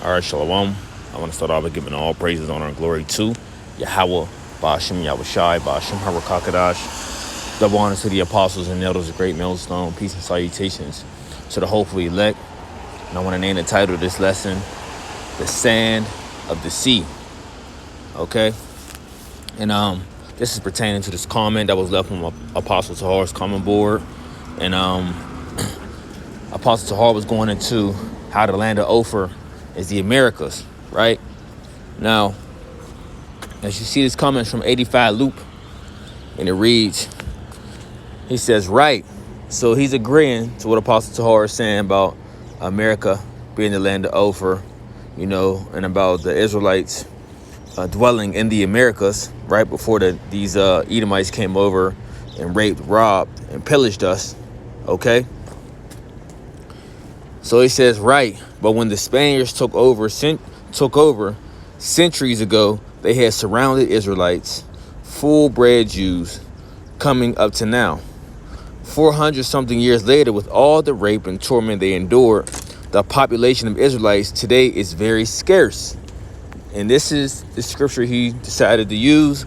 All right, Shalom. I want to start off by giving all praises, honor, and glory to Yahweh, Ba'ashem, Yahweh Shai, Ba'ashem, Harakakadash. Double honor to the apostles and elders of Great Millstone. Peace and salutations to the hopefully elect. And I want to name the title of this lesson, The Sand of the Sea. Okay? And this is pertaining to this comment that was left from Apostle Tahar's comment board. And Apostle Tahar was going into how the land of Ophir is the Americas, right? Now, as you see, this comment from 85 Loop, and it reads, he says, right. So he's agreeing to what Apostle Tahar is saying about America being the land of Ophir, and about the Israelites dwelling in the Americas, right before these Edomites came over and raped, robbed, and pillaged us, okay? So he says, right, but when the Spaniards took over centuries ago, they had surrounded Israelites, full-bred Jews, coming up to now. 400-something years later, with all the rape and torment they endured, the population of Israelites today is very scarce. And this is the scripture he decided to use,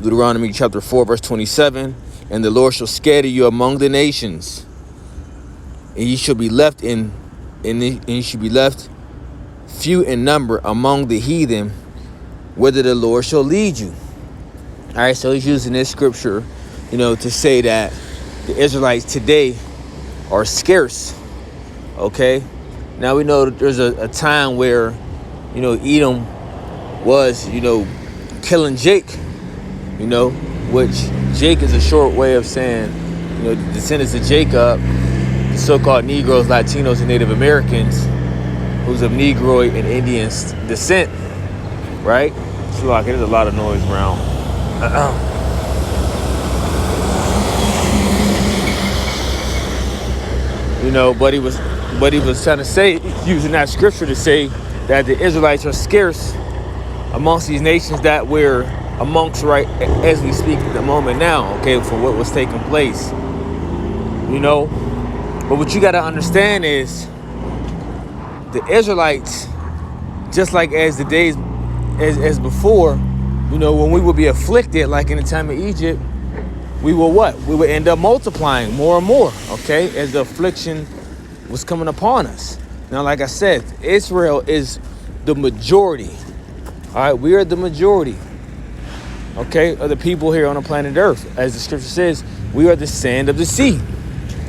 Deuteronomy chapter 4, verse 27, and the Lord shall scatter you among the nations, and ye shall be left few in number among the heathen, whither the Lord shall lead you. All right, so he's using this scripture, to say that the Israelites today are scarce. Okay, now we know that there's a time where, Edom was, killing Jake, which Jake is a short way of saying, the descendants of Jacob, the so-called Negroes, Latinos, and Native Americans, who's of Negroid and Indian descent, right? So like, there's a lot of noise around. But he was trying to say, using that scripture to say that the Israelites are scarce amongst these nations that we're amongst right as we speak at the moment now, okay, for what was taking place, But what you got to understand is the Israelites, just like as the days as before, when we would be afflicted, like in the time of Egypt, we will what? We would end up multiplying more and more, okay, as the affliction was coming upon us. Now, like I said, Israel is the majority. All right, we are the majority, okay, of the people here on the planet Earth. As the scripture says, we are the sand of the sea,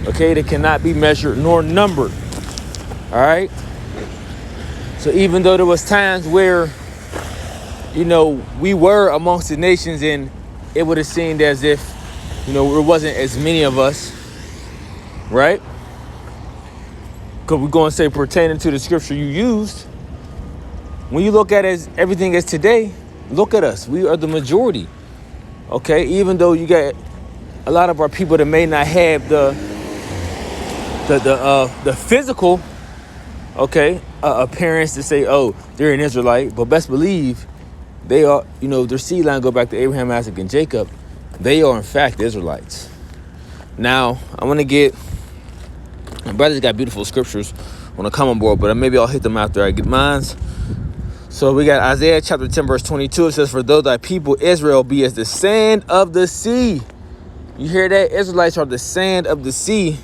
okay, that cannot be measured nor numbered. All right. So even though there was times where, we were amongst the nations and it would have seemed as if, there wasn't as many of us, right? Because we're going to say pertaining to the scripture you used, when you look at everything as today, look at us. We are the majority, okay? Even though you got a lot of our people that may not have the physical, okay, appearance to say, oh, they're an Israelite, but best believe they are, their seed line go back to Abraham, Isaac, and Jacob. They are in fact Israelites. Now, I want to get, my brother's got beautiful scriptures on the common board, but maybe I'll hit them after I get mine. So we got Isaiah chapter 10, verse 22. It says, for though thy people Israel be as the sand of the sea. You hear that? Israelites are the sand of the sea,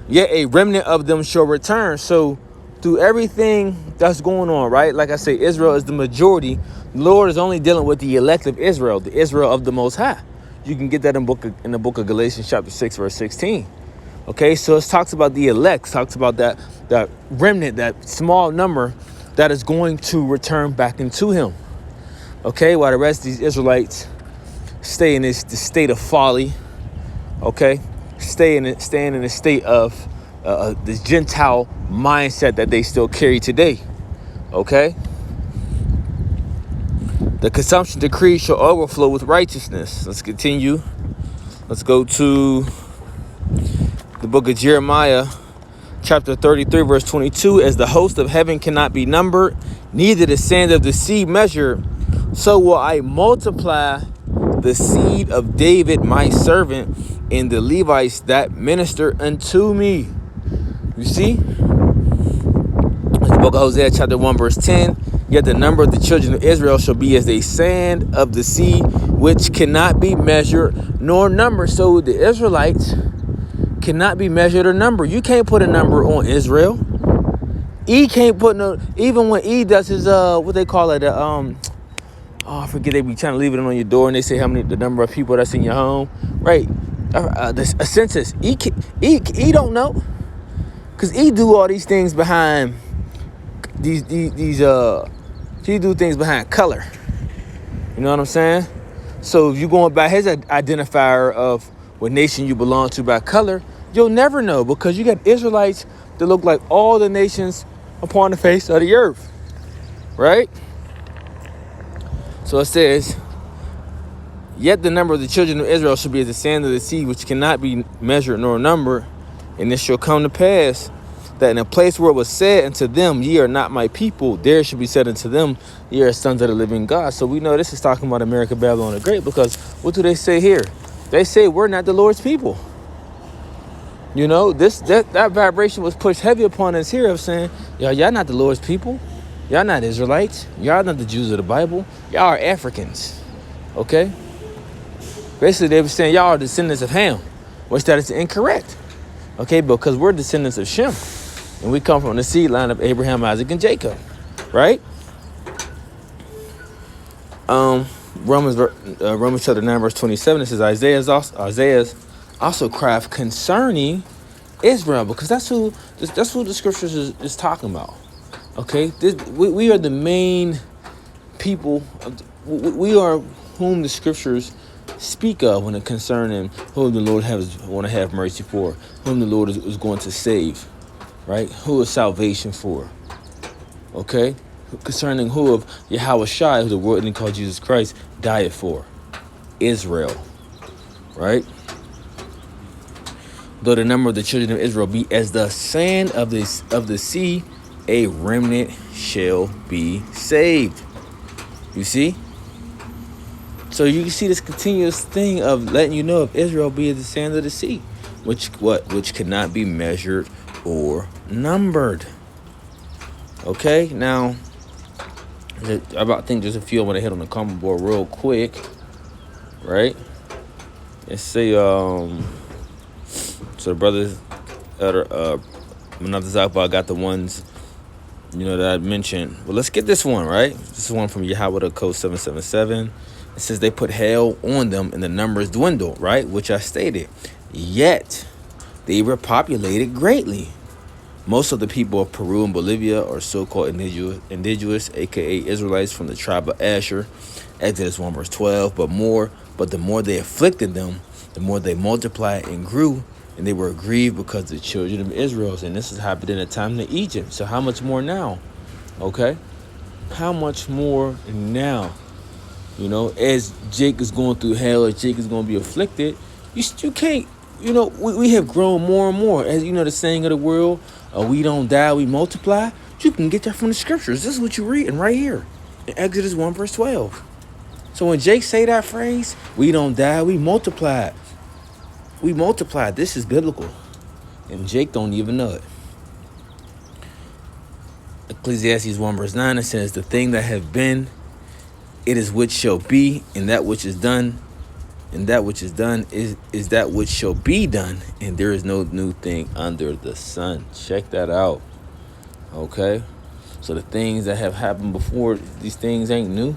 yet a remnant of them shall return. So through everything that's going on, right? Like I say, Israel is the majority. The Lord is only dealing with the elect of Israel, the Israel of the Most High. You can get that in the book of Galatians chapter 6, verse 16. Okay, so it talks about the elect, talks about that remnant, that small number that is going to return back into him. Okay, while the rest of these Israelites stay in this state of folly, okay, staying in a state of this Gentile mindset that they still carry today. Okay, the consumption decree shall overflow with righteousness. Let's continue. Let's go to the book of Jeremiah, chapter 33, verse 22. As the host of heaven cannot be numbered, neither the sand of the sea measured, so will I multiply the seed of David, my servant, and the Levites that minister unto me. You see? Book of Hosea chapter 1 verse 10. Yet the number of the children of Israel shall be as the sand of the sea, which cannot be measured nor numbered. So the Israelites cannot be measured or numbered. You can't put a number on Israel. E can't put no, even when E does his what they call it, I forget, they be trying to leave it on your door and they say the number of people that's in your home, right? A census. E don't know, because E do all these things behind these he do things behind color. You know what I'm saying? So if you're going by his identifier of what nation you belong to by color, you'll never know, because you got Israelites that look like all the nations upon the face of the earth, right? So it says, yet the number of the children of Israel shall be as the sand of the sea, which cannot be measured nor numbered. And it shall come to pass that in a place where it was said unto them, ye are not my people, there should be said unto them, ye are sons of the living God. So we know this is talking about America, Babylon the Great, because what do they say here? They say we're not the Lord's people. You know, that vibration was pushed heavy upon us here of saying, y'all not the Lord's people. Y'all not Israelites. Y'all not the Jews of the Bible. Y'all are Africans. Okay? Basically, they were saying y'all are descendants of Ham, which that is incorrect. Okay, because we're descendants of Shem. And we come from the seed line of Abraham, Isaac, and Jacob. Right? Romans chapter 9, verse 27, it says, Isaiah's also cried concerning Israel, because that's who the scriptures is talking about. Okay, we are the main people. We are whom the scriptures speak of when it concerning whom the Lord want to have mercy for, whom the Lord is going to save, right? Who is salvation for? Okay, concerning who of Yahweh Shai, who the world didn't call Jesus Christ, died for, Israel, right? Though the number of the children of Israel be as the sand of the sea, a remnant shall be saved. You see? So you can see this continuous thing of letting you know if Israel be as the sand of the sea, which cannot be measured or numbered. Okay, now I think there's a few I want to hit on the comment board real quick, right? Let's say so the brothers that are Manatha Zakba got the ones, that I mentioned. Well, let's get this one, right? This is one from Yahweh the Code 777. It says they put hell on them and the numbers dwindle, right? Which I stated. Yet they were populated greatly. Most of the people of Peru and Bolivia are so-called indigenous, aka Israelites from the tribe of Asher. Exodus 1 verse 12. But the more they afflicted them, the more they multiplied and grew, and they were grieved because of the children of Israel. And this has happened in the time of Egypt. So how much more now? Okay? How much more now? As Jake is going through hell, or Jake is going to be afflicted, you can't, we have grown more and more. As the saying of the world, we don't die, we multiply. You can get that from the scriptures. This is what you're reading right here in Exodus 1 verse 12. So when Jake say that phrase, we don't die, we multiply. We multiply. This is biblical. And Jake don't even know it. Ecclesiastes 1 verse 9, it says, the thing that have been, it is which shall be, and that which is done, is that which shall be done, and there is no new thing under the sun. Check that out. Okay? So the things that have happened before, these things ain't new.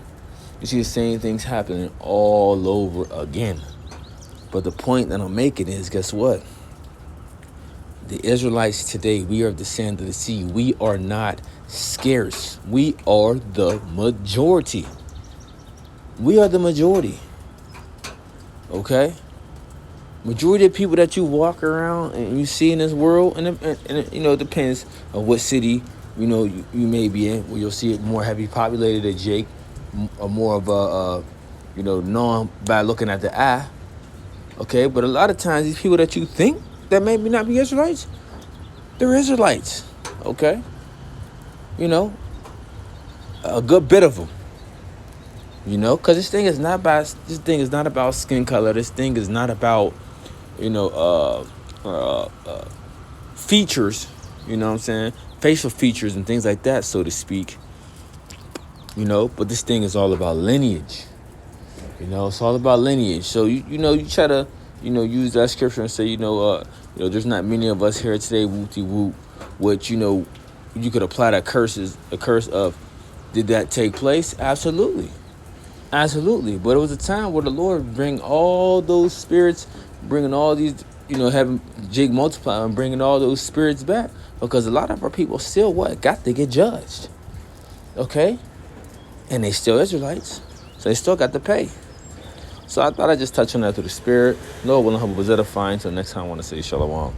You see the same things happening all over again. But the point that I'm making is, guess what? The Israelites today, we are the sand of the sea. We are not scarce. We are the majority. We are the majority. Okay? Majority of people that you walk around and you see in this world, and it depends on what city, you may be in, where you'll see it more heavy populated than Jake, or more of a, known by looking at the eye. Okay, but a lot of times these people that you think that maybe not be Israelites, they're Israelites. Okay, a good bit of them. Because this thing is not about skin color. This thing is not about features. you know what I'm saying, facial features and things like that, so to speak. You know, but this thing is all about lineage. You know, it's all about lineage. So you try to, use that scripture and say, there's not many of us here today, whoopty whoop, which, you could apply that a curse of, did that take place? Absolutely. Absolutely. But it was a time where the Lord bring all those spirits, bringing all these, having Jake multiply and bringing all those spirits back, because a lot of our people still got to get judged. Okay? And they still Israelites. So they still got to pay. So I thought I'd just touch on that through the Spirit. Lord willing, hope it was edifying. Until next time, I want to say shalom.